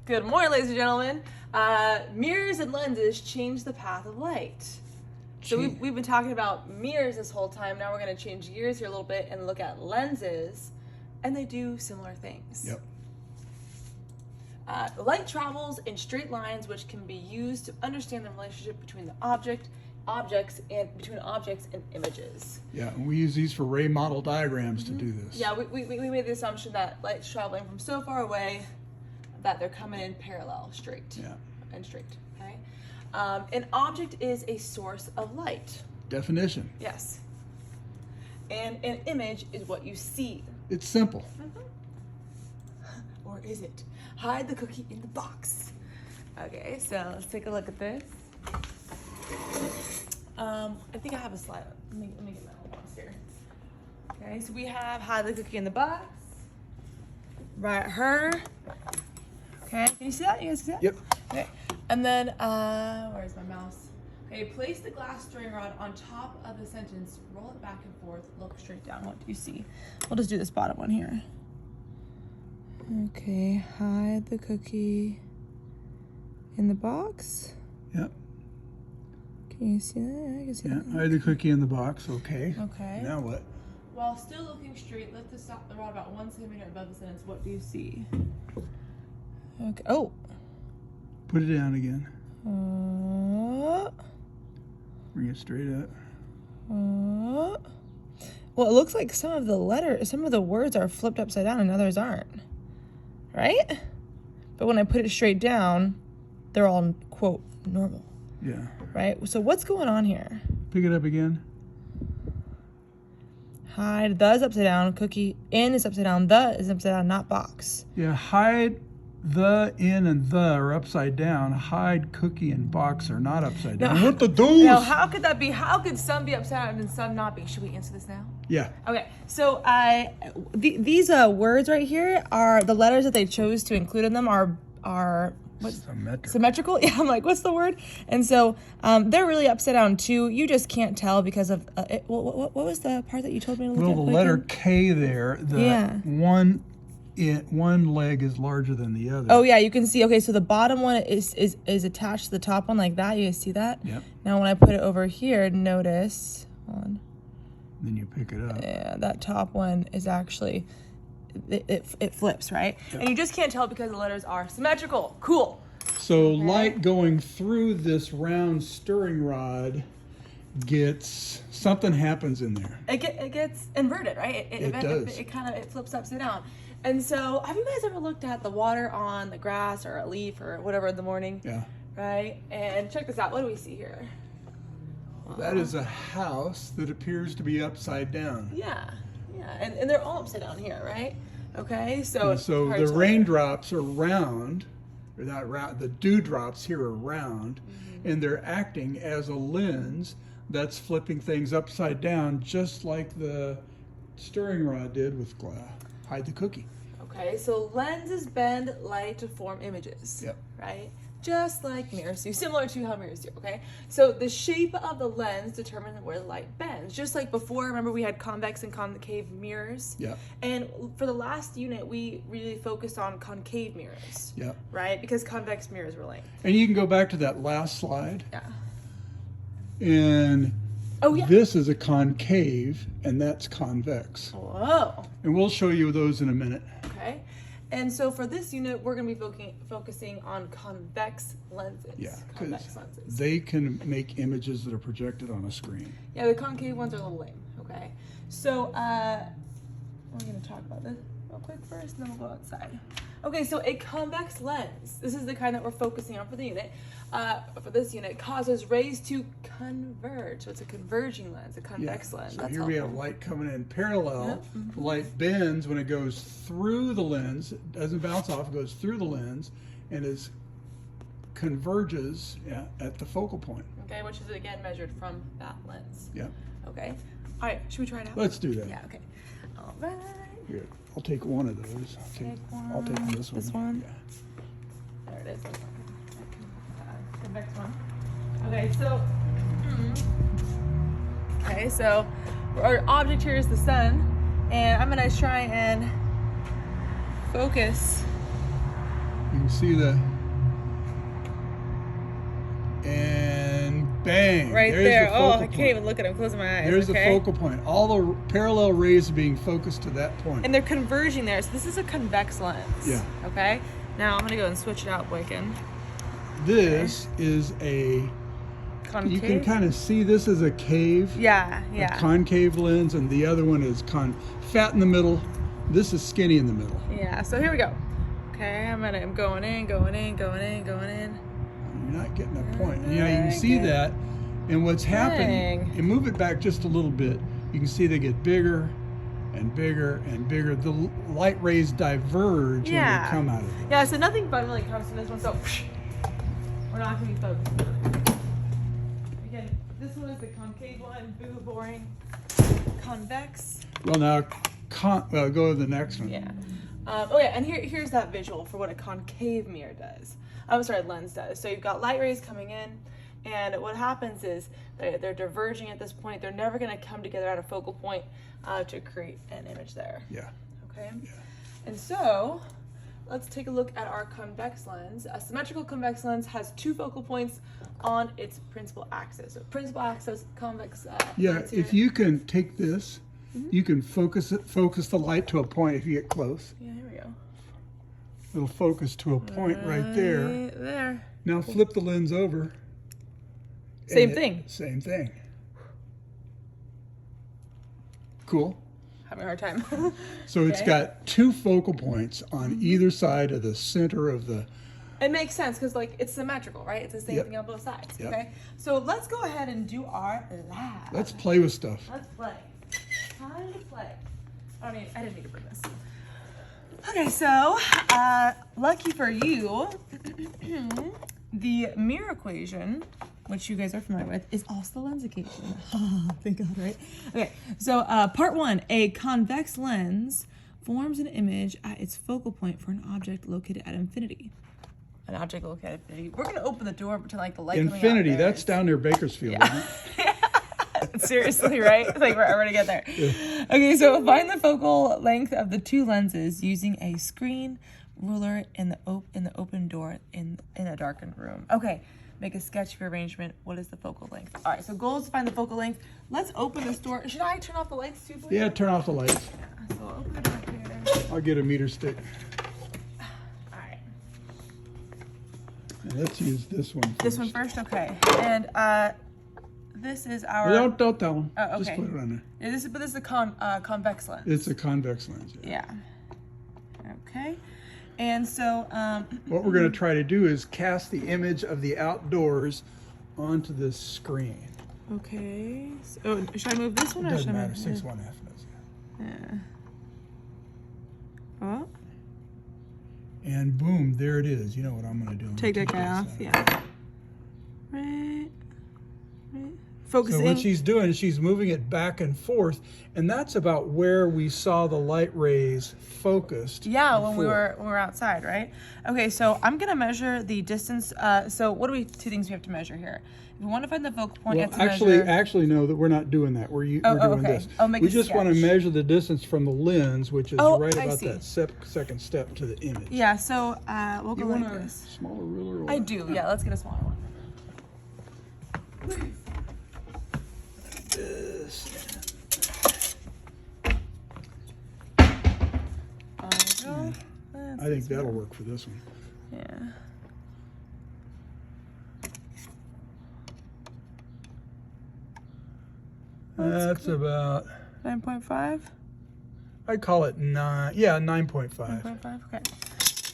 Good morning, ladies and gentlemen. Mirrors and lenses change the path of light. So we've been talking about mirrors this whole time. Now we're going to change gears here a little bit and look at lenses, and they do similar things. Yep. Light travels in straight lines, which can be used to understand the relationship between the objects and images. Yeah, and we use these for ray model diagrams to do this. Yeah, we made the assumption that light's traveling from so far away that they're coming in parallel, straight. Yeah. And straight. Okay. An object is a source of light. Definition. Yes. And an image is what you see. It's simple. Or is it? Hide the cookie in the box. Okay, so let's take a look at this. I think I have a slide. Let me get my own box here. Okay, so we have hide the cookie in the box. Right, her. Okay, can you see that? You guys see that? Yep. Okay, and then where's my mouse? Okay, place the glass stirring rod on top of the sentence. Roll it back and forth. Look straight down. What do you see? We'll just do this bottom one here. Okay, hide the cookie in the box. Yep. Can you see that? I can see that. Hide the cookie in the box. Okay. Okay. Now what? While still looking straight, lift the rod about 1 centimeter above the sentence. What do you see? Okay. Oh. Put it down again. Uh, Bring it straight up. well, it looks like some of the words are flipped upside down and others aren't. Right? But when I put it straight down, they're all, quote, normal. Yeah. Right? So what's going on here? Pick it up again. Hide, the is upside down, cookie, in is upside down, the is upside down, not box. Yeah, hide, the, in, and the are upside down. Hide, cookie, and box are not upside down. What the deuce? Now, how could that be? How could some be upside down and some not be? Should we answer this now? Yeah. Okay, so these words right here are the letters that they chose to include in them are symmetrical. Yeah, I'm like, what's the word? And so they're really upside down too. You just can't tell because of what was the part that you told me to look at? Well, the letter K there, one leg is larger than the other. Oh yeah, you can see. Okay, so the bottom one is attached to the top one like that. You guys see that? Yep. Now when I put it over here, notice. Hold on. Then you pick it up. Yeah, that top one is actually. It flips, right? Yep. And you just can't tell because the letters are symmetrical. Cool. So light going through this round stirring rod something happens in there. It gets inverted, right? It does. It flips upside down. And so, have you guys ever looked at the water on the grass or a leaf or whatever in the morning? Yeah. Right? And check this out. What do we see here? That is a house that appears to be upside down. Yeah. And they're all upside down here, right? Okay, so the raindrops are round, or not round, the dewdrops here are round, and they're acting as a lens that's flipping things upside down, just like the stirring rod did with hide the cookie. Okay, so lenses bend light to form images. Yep. Right? Just like mirrors do, similar to how mirrors do, okay? So the shape of the lens determines where the light bends. Just like before, remember we had convex and concave mirrors? Yeah. And for the last unit, we really focused on concave mirrors. Yeah. Right? Because convex mirrors were length. And you can go back to that last slide. Yeah. And yeah. This is a concave, and that's convex. Whoa. And we'll show you those in a minute. Okay. And so for this unit, we're going to be focusing on convex lenses. Yeah, convex lenses. They can make images that are projected on a screen. Yeah, the concave ones are a little lame. Okay. So we're going to talk about this real quick first, and then we'll go outside. Okay, so a convex lens, this is the kind that we're focusing on for the unit, for this unit, causes rays to converge. So it's a converging lens, a convex lens. So that's here helpful. we have light coming in parallel. Yep. The light bends when it goes through the lens. It doesn't bounce off, it goes through the lens and converges at the focal point. Okay, which is again measured from that lens. Yeah. Okay. All right, should we try it out? Let's do that. Yeah, okay. All right. Here, I'll take one of those. I'll take this one. This one? Yeah. There it is. Convex one. Okay, so our object here is the sun, and I'm gonna try and focus. You You see the, and bang. Right there's there. The Oh, focal I can't point. even look at it. I'm closing my eyes. There's okay? the focal point. All the parallel rays are being focused to that point. And they're converging there. So this is a convex lens. Yeah. Okay. Now I'm gonna go and switch it out, Boykin. This is a, Concave. you can kind of see this is a cave, Yeah. a concave lens, and the other one is fat in the middle. This is skinny in the middle. Yeah. So here we go. Okay. I'm going in. You're not getting a point. You know, you can see that, and what's happening, Dang. and move it back just a little bit, you can see they get bigger and bigger and bigger. The light rays diverge when they come out of it. Yeah. So nothing fun really comes from this one. So we're not gonna be focused. Again, this one is the concave one. Boo, boring. Convex. Well, now, go to the next one. Yeah. Okay, and here's that visual for what a concave mirror does. I'm sorry, lens does. So you've got light rays coming in, and what happens is they're diverging at this point. They're never going to come together at a focal point to create an image there. Yeah. Okay. Yeah. And so let's take a look at our convex lens. A symmetrical convex lens has two focal points on its principal axis. So principal axis, convex. Yeah, lens here. if you can take this, you can focus the light to a point if you get close. Yeah, here we go. It'll focus to a point right there. Right there. Now flip the lens over. Same and thing. Same thing. Cool. Having a hard time. So it's Okay. got two focal points on either side of the center of the. It makes sense because like it's symmetrical, right? It's the same Yep. thing on both sides. Yep. Okay. So let's go ahead and do our lab. Let's play with stuff. Let's play. Time to play. I didn't need to bring this. Okay, so lucky for you, the mirror equation, which you guys are familiar with, is also the lens equation. Thank God, right? Okay, so part one, a convex lens forms an image at its focal point for an object located at infinity. An object located at infinity. We're gonna open the door to like the light coming out Infinity, there. that's down near Bakersfield, isn't it? Seriously, right? It's like forever to get there. Okay, so find the focal length of the two lenses using a screen, ruler, in the open door in a darkened room. Okay, make a sketch of your arrangement. What is the focal length? All right, so goal is to find the focal length. Let's open this door. Should I turn off the lights too, please? Yeah, turn off the lights. Yeah, so I'll open the door here. I'll get a meter stick. All right. And let's use this one first. This one first, okay. And this is our. Don't tell them. Oh, Just okay. put it on there. Yeah, this is a convex lens. It's a convex lens. Yeah. Yeah. Okay. And so, What we're going to try to do is cast the image of the outdoors onto this screen. okay. So, should I move this one It or should doesn't I matter. move 6-1 half does. Yeah. Oh, And boom, there it is. You know what I'm going to do? I'm take gonna that guy off. this Yeah. out. Right. So Focusing. what she's doing is she's moving it back and forth, and that's about where we saw the light rays focused. Yeah, when we before. were outside, right? Okay, so I'm gonna measure the distance. So what are two things we have to measure here? If we want to find the focal point, Well, you have to measure. actually, no, that we're not doing that. We're doing okay. this. Oh, make we a just want to sketch. measure the distance from the lens, which is Oh, right I about see. that second step to the image. Yeah. So we'll You go want like a this. smaller ruler? Or I do. Yeah. Let's get a smaller one. This. I think that'll work for this one. Yeah. That's about, 9.5. I call it 9.5. 9.5. Okay.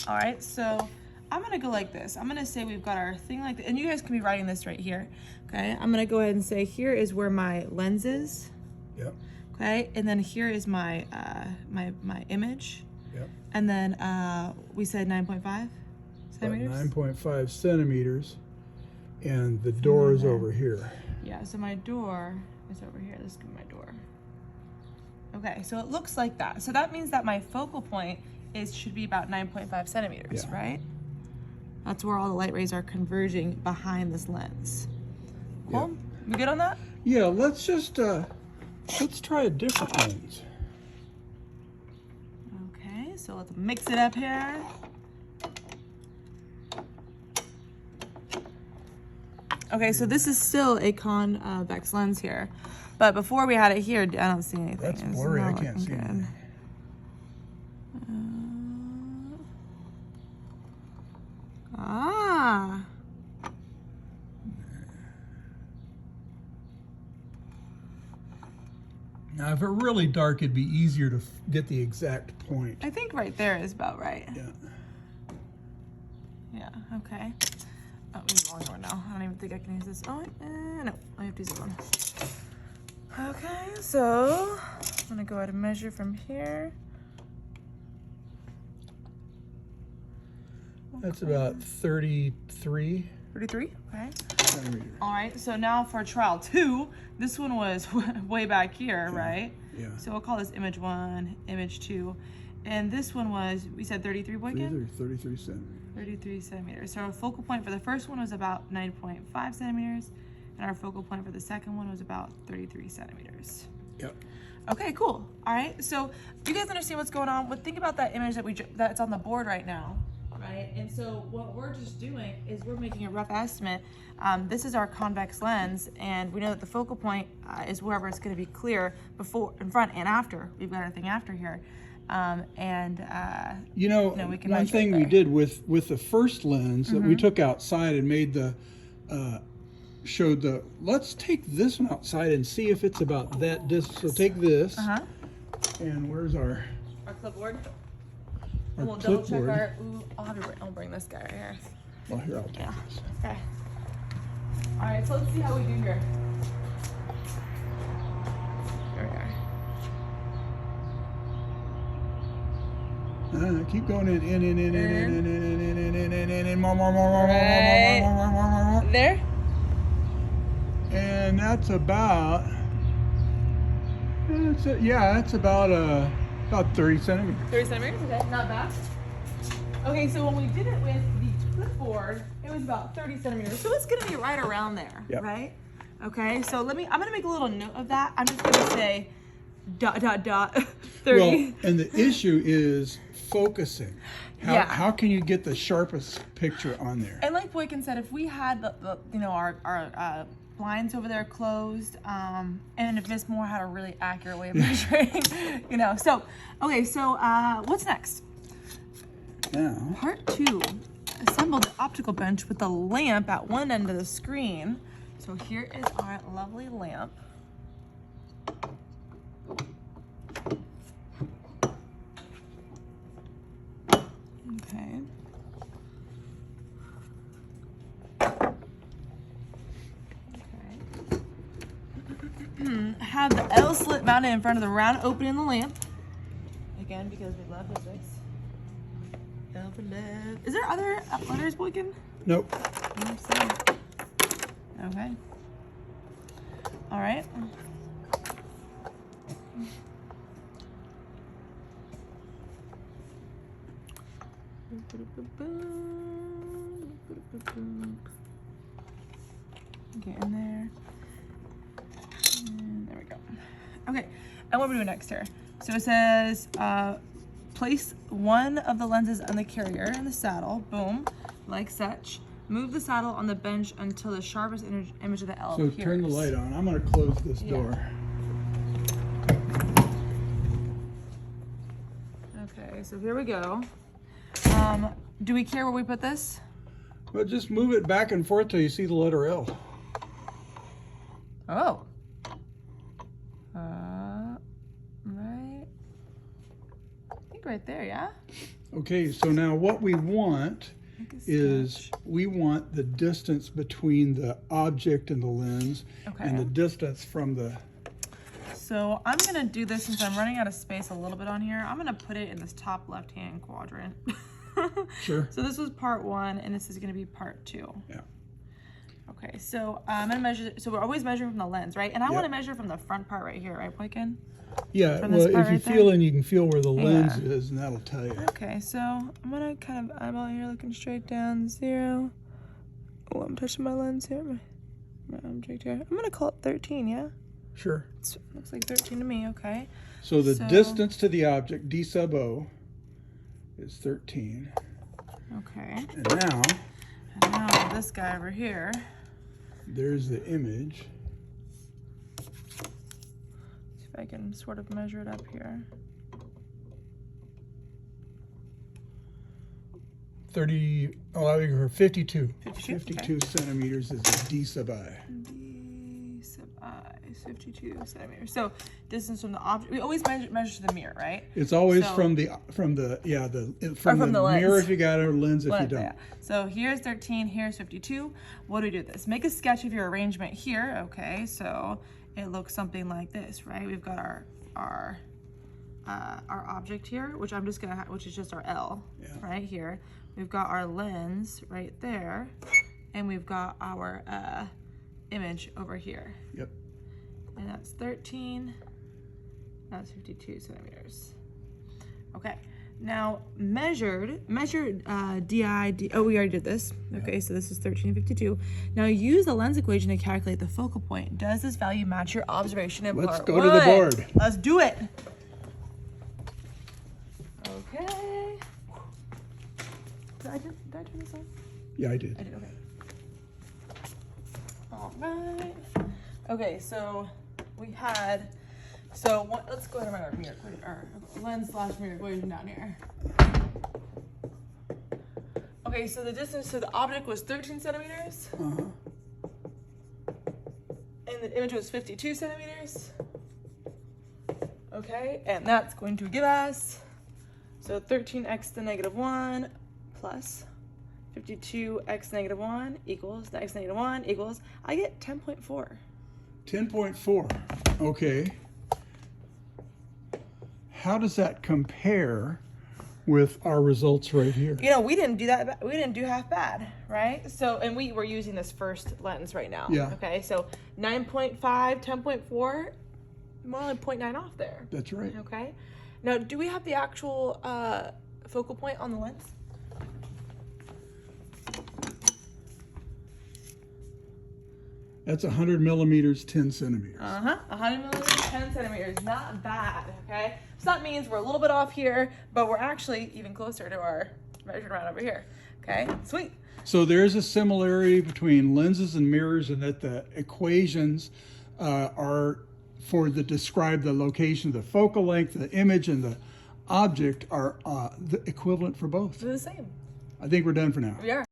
All right. So I'm gonna go like this. I'm gonna say we've got our thing like this, and you guys can be writing this right here. Okay. I'm gonna go ahead and say here is where my lens is. Yep. Okay. And then here is my my image. Yep. And then we said 9.5 About centimeters. 9.5 centimeters, and the door is over here. Yeah. So my door is over here. This is my door. Okay. So it looks like that. So that means that my focal point should be about 9.5 centimeters, Yeah. right? That's where all the light rays are converging behind this lens. Cool. We good on that? Yeah, let's just let's try a different lens. Okay, so let's mix it up here. Okay, so this is still a convex lens here. But before we had it here, I don't see anything. That's It's blurry. I not can't see looking anything. Ah. Now, if it were really dark, it'd be easier to get the exact point. I think right there is about right. Yeah. Yeah, okay. Oh, we need one more now. I don't even think I can use this. Oh, no, I have to use this one. Okay, so I'm gonna go ahead and measure from here. That's about 33 33, okay. centimeters. All right, so now for trial 2, this one was way back here, right? Yeah. So we'll call this image 1, image 2. And this one was, we said 33, Boykin? 33 centimeters. 33 centimeters. So our focal point for the first one was about 9.5 centimeters, and our focal point for the second one was about 33 centimeters. Yep. Okay, cool. All right, so do you guys understand what's going on? Well, think about that image that's on the board right now, right? And so what we're just doing is we're making a rough estimate. This is our convex lens, and we know that the focal point is wherever it's going to be clear before, in front, and after. We've got everything after here. You know, we can one measure thing it we there. did with the first lens that we took outside and made the showed the, let's take this one outside and see if it's about that distance. So take this, and where's our clipboard. our And we'll double check clipboard? our. Ooh, I'll bring this guy right here. Well, here, I'll take this. Okay. All right, so let's see how we do here. Here we are. Keep going in, more, Right. There. and that's about. It's about 30 centimeters. 30 centimeters, okay, not bad. Okay, so when we did it with the clipboard, it was about 30 centimeters. So it's gonna be right around there, Yep. right? Okay, so I'm gonna make a little note of that. I'm just gonna say ... 30. Well, and the issue is focusing. Yeah. How can you get the sharpest picture on there? And like Boykin said, if we had the our blinds over there closed, and if Miss Moore had a really accurate way of measuring, So, okay, so what's next? Now, Part 2. Assemble the optical bench with the lamp at one end of the screen. So here is our lovely lamp. Okay. Have the L slit mounted in front of the round opening in the lamp. Again, because we love physics. L for love. Is there other letters, Boykin? nope. Okay. All right. Get in there. And there we go. Okay, and what are we doing next here? So it says, place one of the lenses on the carrier in the saddle, boom, like such. Move the saddle on the bench until the sharpest image of the L So appears. turn the light on. I'm going to close this Yeah. door. Okay, so here we go. Do we care where we put this? But just move it back and forth till you see the letter L. Oh. Right. I think right there, yeah? Okay, so now what we want Make a is sketch. we want the distance between the object and the lens Okay. and the distance from the... So I'm gonna do this since I'm running out of space a little bit on here. I'm gonna put it in this top left-hand quadrant. Sure. So this was part 1, and this is gonna be part 2. Yeah. Okay, so I'm gonna measure, so we're always measuring from the lens, right? And I Yep. wanna measure from the front part right here, right, Boykin? Yeah, From well, this part if you right there? feel in, you can feel where the lens Yeah. is, and that'll tell you. Okay, so I'm gonna kind of eyeball here, looking straight down, 0. Oh, I'm touching my lens here, my object here. I'm gonna call it 13, yeah? Sure. Looks like 13 to me, okay. So the So- distance to the object, d sub o, is 13. Okay. And now, And now this guy over here. There's the image. See if I can sort of measure it up here. 52. 52 52, okay. centimeters is a D sub I. D sub I is 52 centimeters. So distance from the object. We always measure to the mirror, right? It's always So- from the from the lens. mirror if you got it, or lens if you Lens, don't. yeah. So here's 13, here's 52. What do we do with this? Make a sketch of your arrangement here. Okay, so it looks something like this, right? We've got our object here, which I'm just gonna, which is just our L, Yeah. right here. We've got our lens right there, and we've got our image over here. Yep. And that's 13, that's 52 centimeters. Okay, now measured DI, oh, we already did this. Okay, so this is 1352. Now use the lens equation to calculate the focal point. Does this value match your observation in Let's part go to the one? board. Let's do it. Okay. Did I turn this on? Yeah, I did. I did, okay. All right. Okay, so we had, let's go ahead and write our mirror, our lens/mirror equation down here. Okay, so the distance to the object was 13 centimeters. Uh-huh. And the image was 52 centimeters. Okay, and that's going to give us, so 13x to the negative 1 plus 52x negative 1 equals the x negative 1 equals, I get 10.4. 10.4. Okay. How does that compare with our results right here? You know, we didn't do that. We didn't do half bad, right? So, and we were using this first lens right now. Yeah. Okay, so 9.5, 10.4, we're only 0.9 off there. That's right. Okay. Now, do we have the actual focal point on the lens? That's 100 millimeters, 10 centimeters. 100 millimeters, 10 centimeters. Not bad, okay? So that means we're a little bit off here, but we're actually even closer to our measured amount over here. Okay, sweet. So there's a similarity between lenses and mirrors, in that the equations are for describe the location of the focal length, the image, and the object are the equivalent for both. They're the same. I think we're done for now. We are.